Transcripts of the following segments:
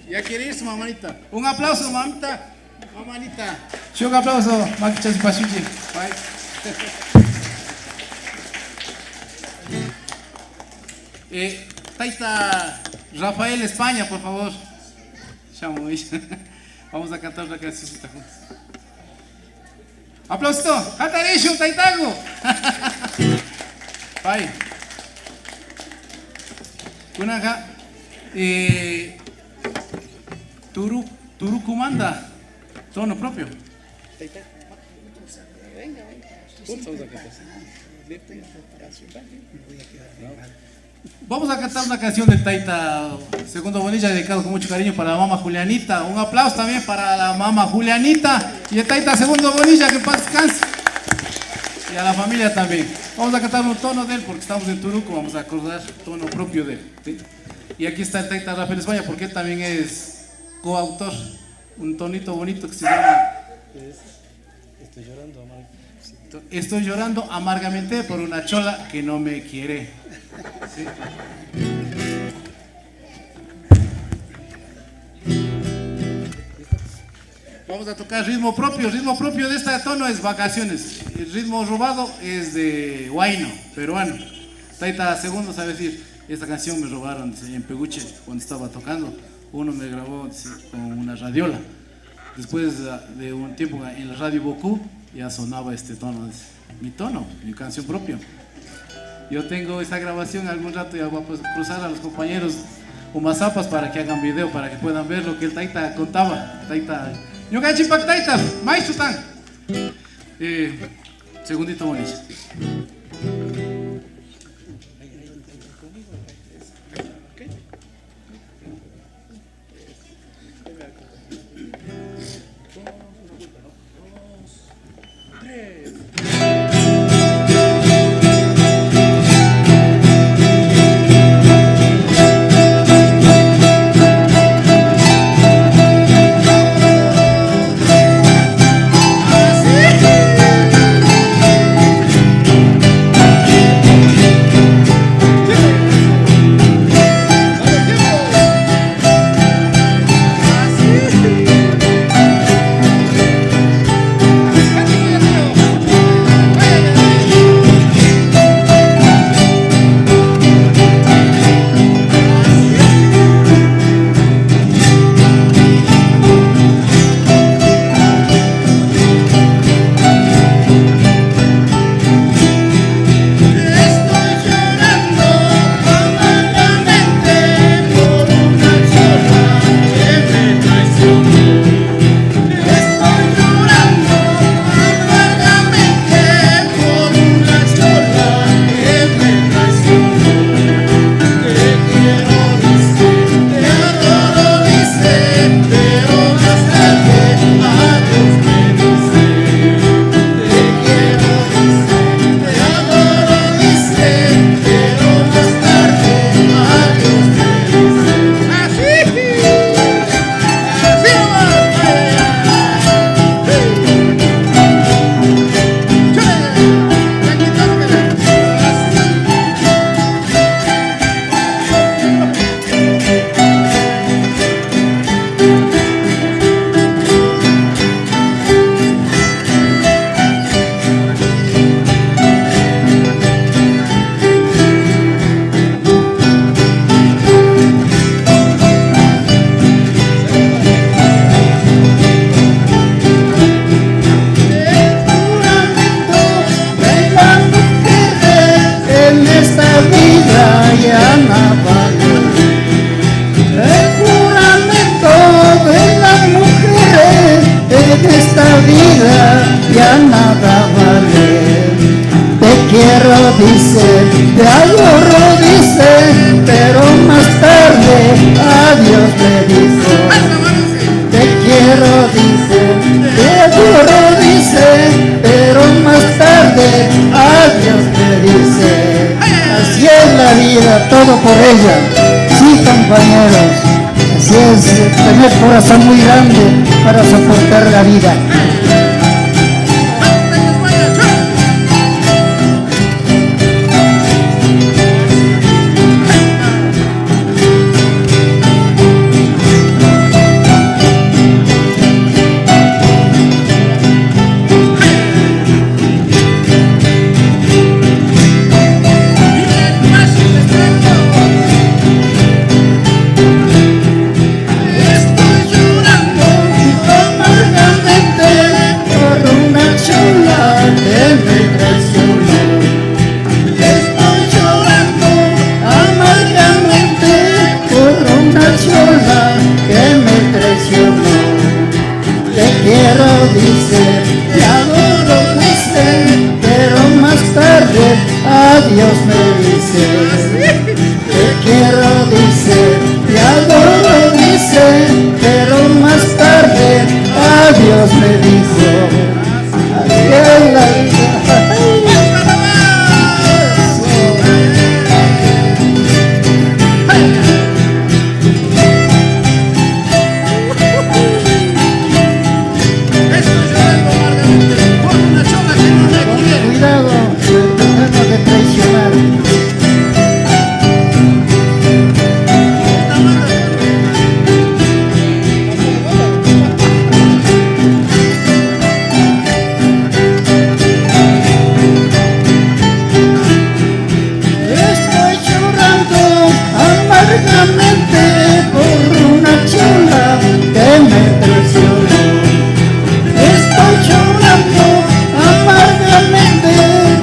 Ya quiere ir su mamanita. Un aplauso, mamita. Mamanita. Sí, un aplauso, Makichas Pasuchi. Bye. Taita Rafael España, por favor. Vamos a cantar una cancioncita juntos. ¡Aplauso! ¡Hatarishu, Taitago! Bye. Kunaga. Turucumanda. Tono propio. Vamos a cantar una canción del Taita Segundo Bonilla dedicado con mucho cariño para la mamá Julianita. Un aplauso también para la mamá Julianita y el Taita Segundo Bonilla, que paz descanse. Y a la familia también. Vamos a cantar un tono de él porque estamos en Turuco, vamos a acordar tono propio de él, ¿sí? Y aquí está el Taita Rafael España porque él también es coautor. Un tonito bonito que se llama Estoy llorando amargamente por una chola que no me quiere. ¿Sí? Vamos a tocar ritmo propio. Ritmo propio de este tono es Vacaciones. El ritmo robado es de Huayno, peruano. Taita Segundo sabe decir, esta canción me robaron en Peguche cuando estaba tocando. Uno me grabó con una radiola. Después de un tiempo en la radio Bocú ya sonaba este tono, mi tono, mi canción propia. Yo tengo esta grabación, algún rato ya voy a cruzar a los compañeros Umazapas para que hagan video, para que puedan ver lo que el Taita contaba. Taita, yo cachipac Taita, maestro tan. Segundito bonito. dice, te adoro, dice, pero más tarde adiós me dice. Te quiero, dice, te adoro, dice, pero más tarde adiós me dice. Así es la vida, todo por ella. Sí, compañeros, así es, tener corazón muy grande para soportar la vida. adiós me dice. Te quiero, dice, te adoro, dice, pero más tarde adiós me dijo. Adiós la vida. Cuidado, tenemos que traicionar. Estoy llorando amargamente por una chola que me traicionó. Estoy llorando amargamente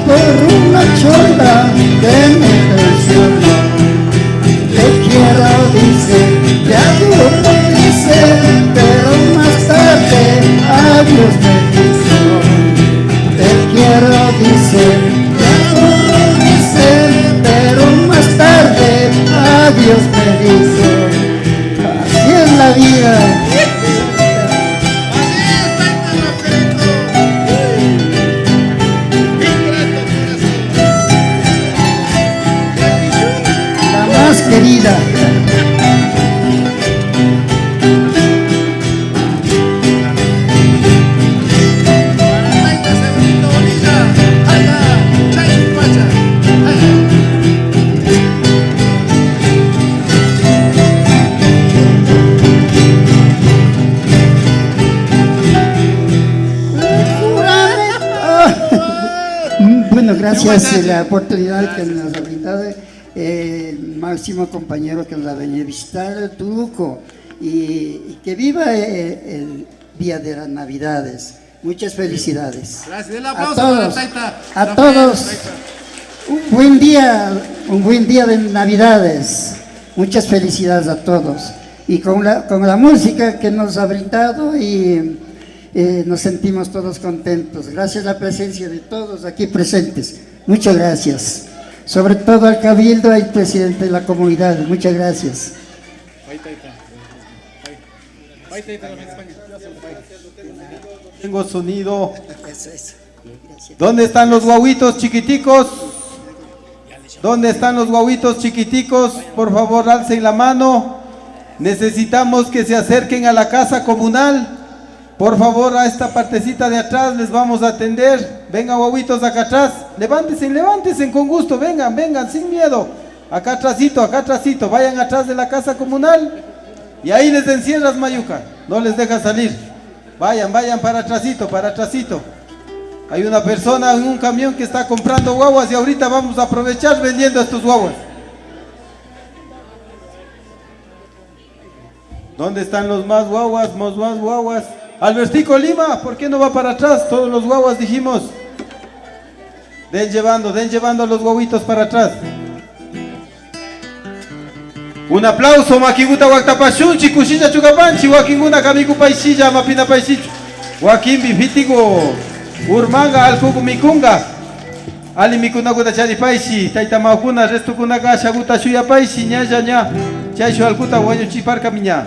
por una chola que me traicionó. Te quiero, dice, te adoro, dice, pero más tarde adiós me dijo. Te quiero, dice, te adoro, dice, pero más tarde adiós me dijo. Así es la vida. Querida. Bueno, gracias por la oportunidad que nos ha brindado el máximo compañero que nos ha venido a visitar, Turuco, y que viva el día de las Navidades. Muchas felicidades. Gracias. El aplauso a todos. Un buen día de Navidades. Muchas felicidades a todos. Y con la música que nos ha brindado y nos sentimos todos contentos. Gracias a la presencia de todos aquí presentes. Muchas gracias. Sobre todo al Cabildo y al presidente de la comunidad. Muchas gracias. Tengo sonido. ¿Dónde están los guaguitos chiquiticos? ¿Dónde están los guaguitos chiquiticos? Por favor, alcen la mano. Necesitamos que se acerquen a la casa comunal. Por favor, a esta partecita de atrás les vamos a atender. Vengan, guaguitos, acá atrás. Levántense con gusto. Vengan, sin miedo. Acá atrásito. Vayan atrás de la casa comunal. Y ahí les encierras, Mayuca. No les dejas salir. Vayan para atrásito. Hay una persona en un camión que está comprando guaguas y ahorita vamos a aprovechar vendiendo estos guaguas. ¿Dónde están los más guaguas? Albertico Lima, ¿por qué no va para atrás? Todos los guaguas dijimos. Den llevando a los guaguitos para atrás. Un aplauso, Makiguta Huactapachunchi, Cuchilla Chucapanchi, Joaquinguna Kamiku Paisilla, Mapina Paisichu, Joaquín Bifitigo, Urmanga, Alcucumicunga, Ali Mikuna Gutachari Paisi, Taita Mahuna, Resto Kunaga, Shaguta Shuya Paisi, Ña, Chaisho Alcuta, Guayo Chiparca Miña.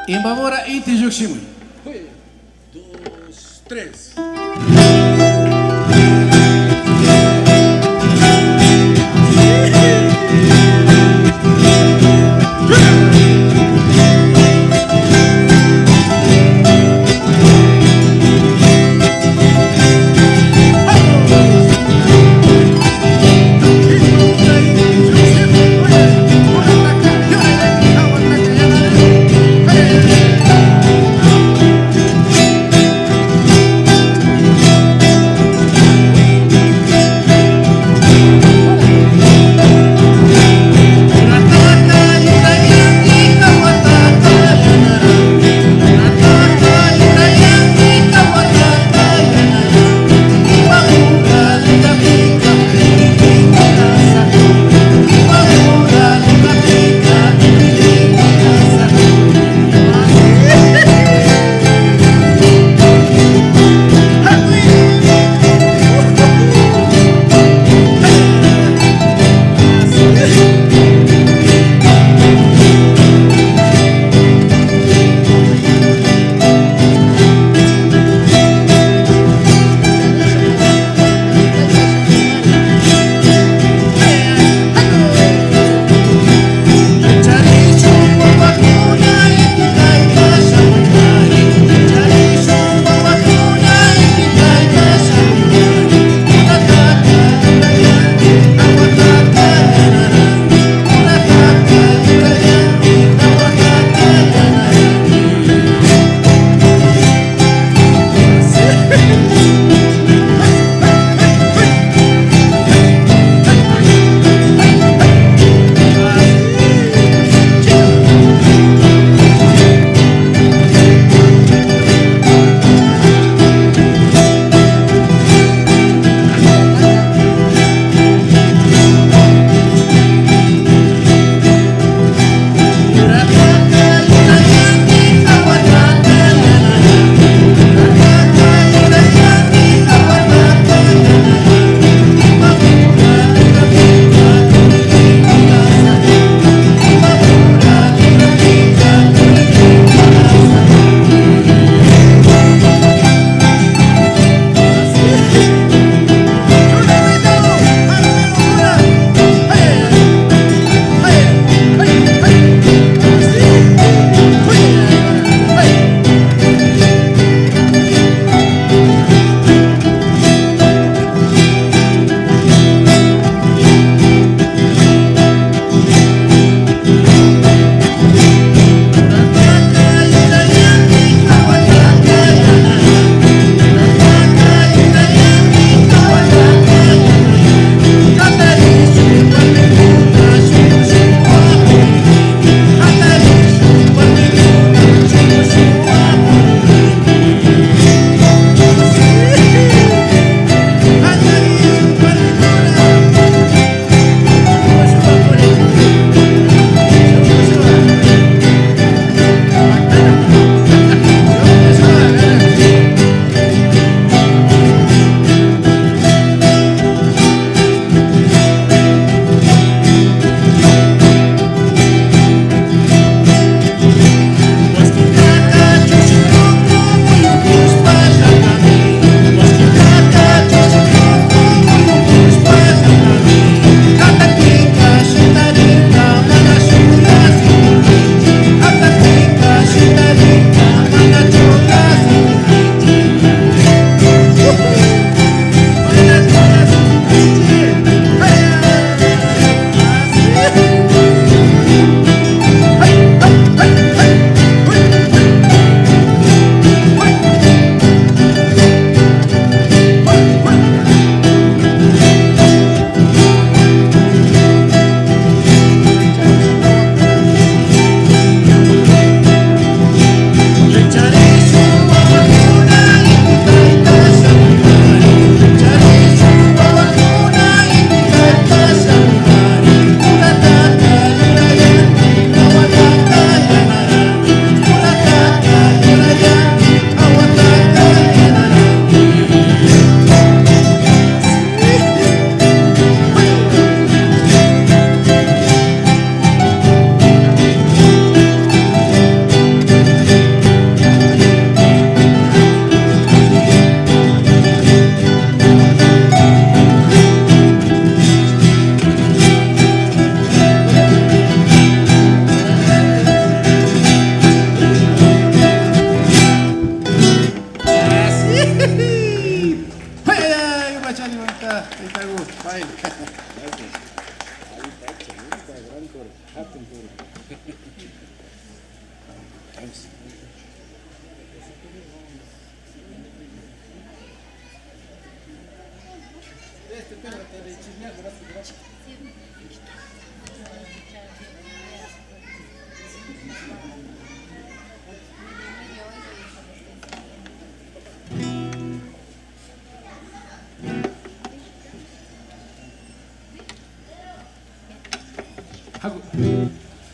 Imbabora Inti Yuximui. 2, 3.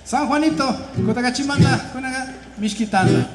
San Juanito, Kotagachimanda, Kunaga, Mishkitanda.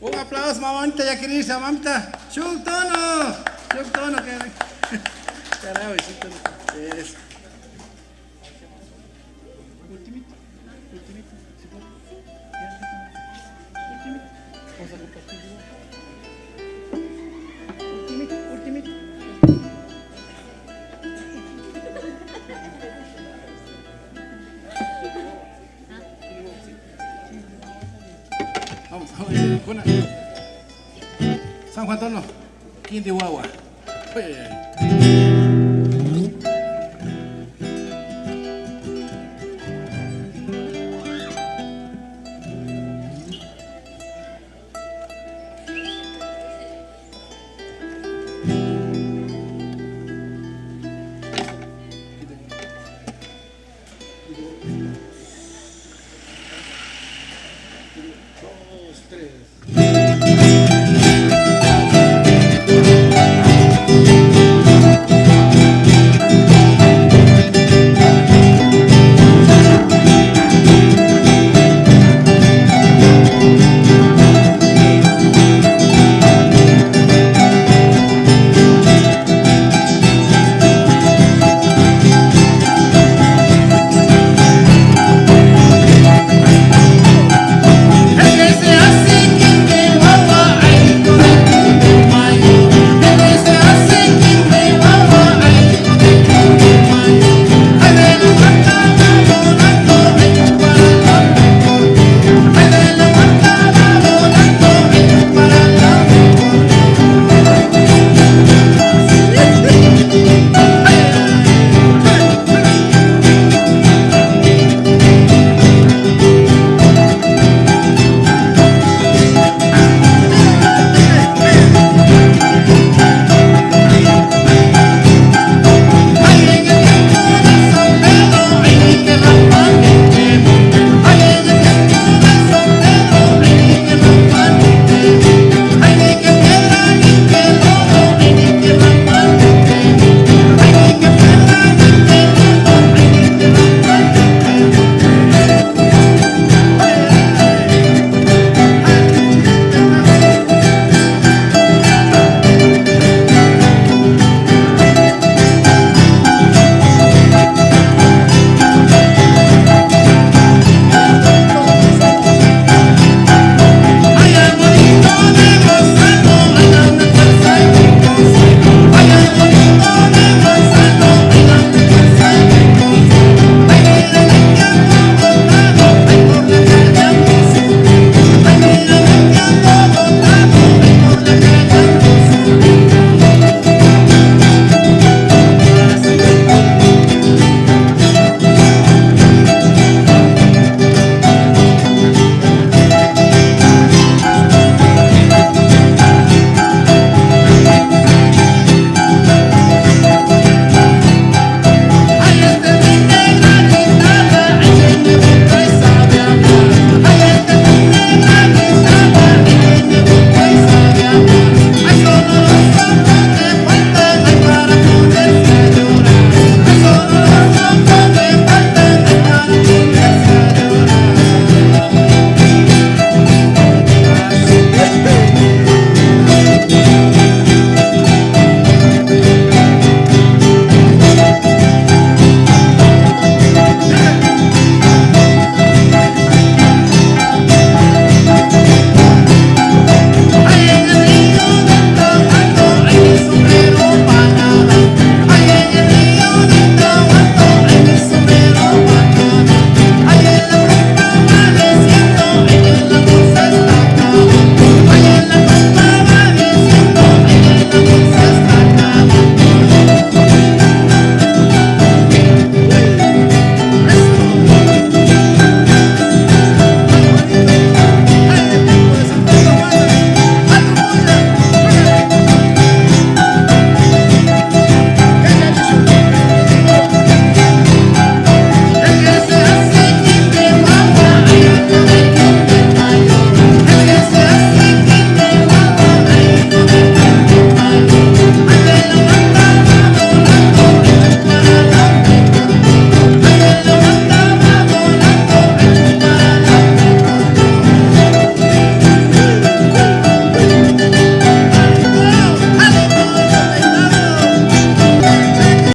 Un aplauso, mamita, ya quería irse, mamita. Shuk tono, que... Carajo, Shuk tono. Eso. Ultimito. ¿Sí puedo? Ultimito. Vamos a compartir. Ultimito. Vamos, San Juan Tono, Quintihuahua.